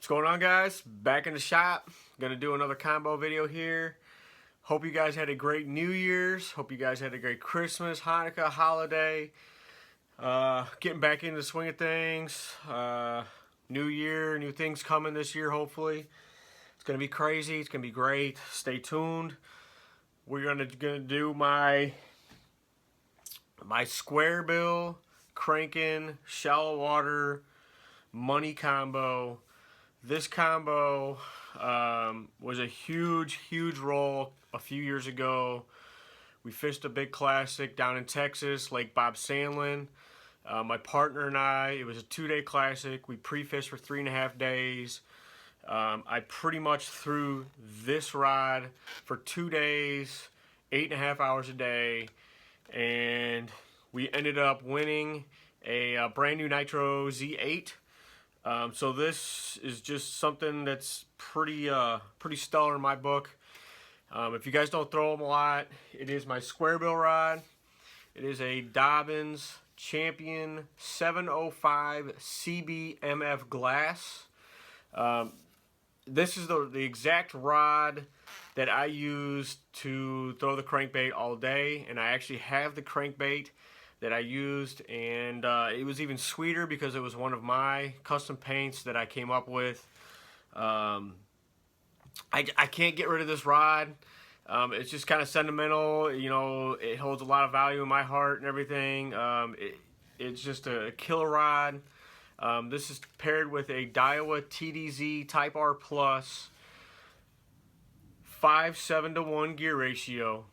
going on, guys? Back in the shop. Gonna do another combo video here. Hope you guys had a great New Year's. Hope you guys had a great Christmas, Hanukkah, holiday. Getting back into the swing of things. New year, new things coming this year, hopefully. It's gonna be crazy. It's gonna be great. Stay tuned. We're gonna do my Squarebill, Crankin, shallow water, money combo. This combo was a huge roll a few years ago. We fished a big classic down in Texas, Lake Bob Sandlin. My partner and I, it was a 2-day classic. We pre-fished for 3.5 days. I pretty much threw this rod for 2 days, 8.5 hours a day, and we ended up winning a brand new Nitro Z8. So this is just something that's pretty stellar in my book. If you guys don't throw them a lot, it is my Squarebill rod. It is a Dobyns Champion 705 CBMF glass. This is the exact rod that I use to throw the crankbait all day, and I actually have the crankbait that I used, and it was even sweeter because it was one of my custom paints that I came up with. I can't get rid of this rod. It's just kind of sentimental, you know. It holds a lot of value in my heart and everything. It's just a killer rod. This is paired with a Daiwa TDZ Type R Plus 5:7 to 1 gear ratio.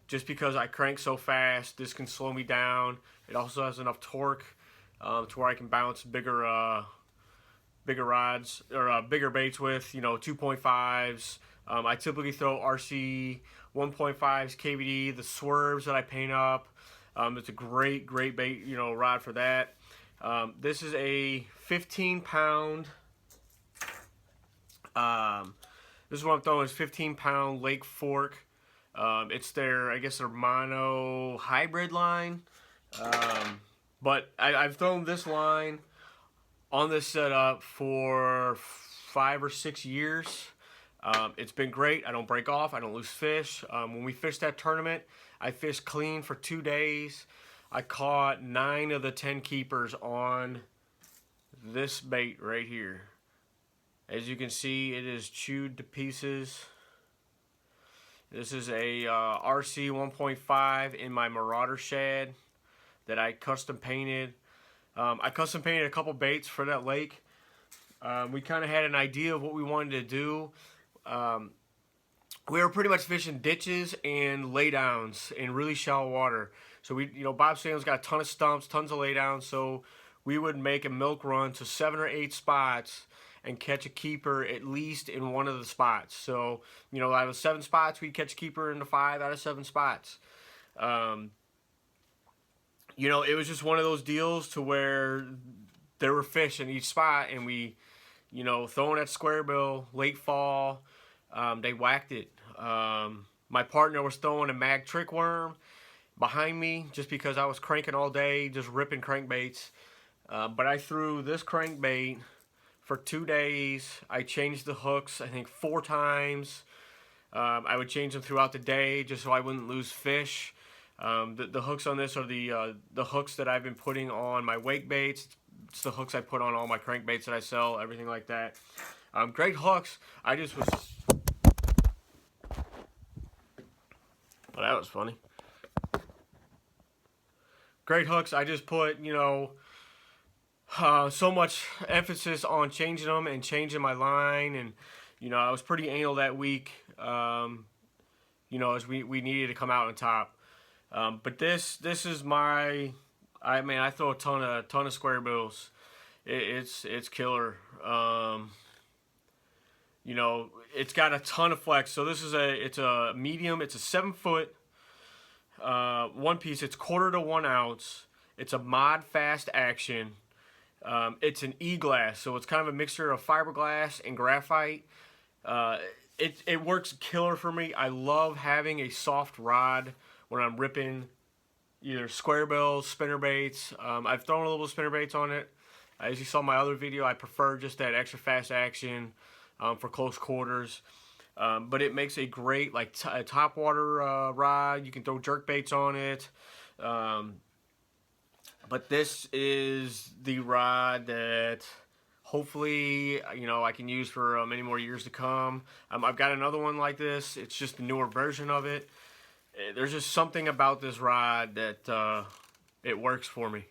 Just because I crank so fast, this can slow me down. It also has enough torque to where I can bounce bigger rods or bigger baits with, you know, 2.5s. I typically throw RC 1.5s, KVD, the swerves that I paint up. It's a great bait, you know, rod for that. This is a 15-pound. This is what I'm throwing, is 15-pound Lake Fork. It's their, I guess, their mono hybrid line. But I've thrown this line on this setup for 5 or 6 years. It's been great. I don't break off. I don't lose fish. When we fished that tournament, I fished clean for 2 days. I caught 9 of the 10 keepers on this bait right here. As you can see, it is chewed to pieces. This is a RC 1.5 in my Marauder shad that I custom painted. I custom painted a couple baits for that lake. We kind of had an idea of what we wanted to do. We were pretty much fishing ditches and laydowns in really shallow water. So Bob Sandlin's got a ton of stumps, tons of laydowns. So we would make a milk run to 7 or 8 spots and catch a keeper at least in one of the spots. So, out of 7 spots, we'd catch a keeper in the 5 out of 7 spots. It was just one of those deals to where there were fish in each spot, and we, throwing that Squarebill, late fall, they whacked it. My partner was throwing a mag trick worm behind me just because I was cranking all day, just ripping crankbaits. But I threw this crankbait for 2 days. I changed the hooks, I think 4 times. I would change them throughout the day just so I wouldn't lose fish. The hooks on this are the hooks that I've been putting on my wake baits. It's the hooks I put on all my crankbaits that I sell, everything like that. Great hooks. I just was... Well, that was funny. Great hooks. I just put, so much emphasis on changing them and changing my line, and I was pretty anal that week. As we needed to come out on top. But this is my, I throw a ton of Squarebills. It's killer. It's got a ton of flex. So this is it's a medium. It's a 7-foot one piece. It's 1/4 to 1 ounce. It's a mod fast action. It's an e-glass, so it's kind of a mixture of fiberglass and graphite. It works killer for me. I love having a soft rod when I'm ripping either Squarebills, spinnerbaits. I've thrown a little spinnerbaits on it. As you saw in my other video, I prefer just that extra fast action for close quarters. But it makes a great like top water rod. You can throw jerk baits on it. But this is the rod that hopefully, you know, I can use for many more years to come. I've got another one like this. It's just the newer version of it. There's just something about this rod that it works for me.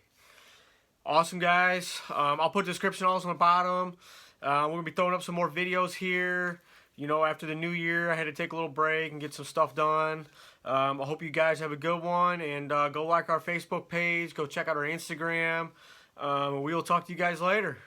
Awesome, guys. I'll put description also on the bottom. We're going to be throwing up some more videos here. You know, after the new year, I had to take a little break and get some stuff done. I hope you guys have a good one, and go like our Facebook page. Go check out our Instagram. We will talk to you guys later.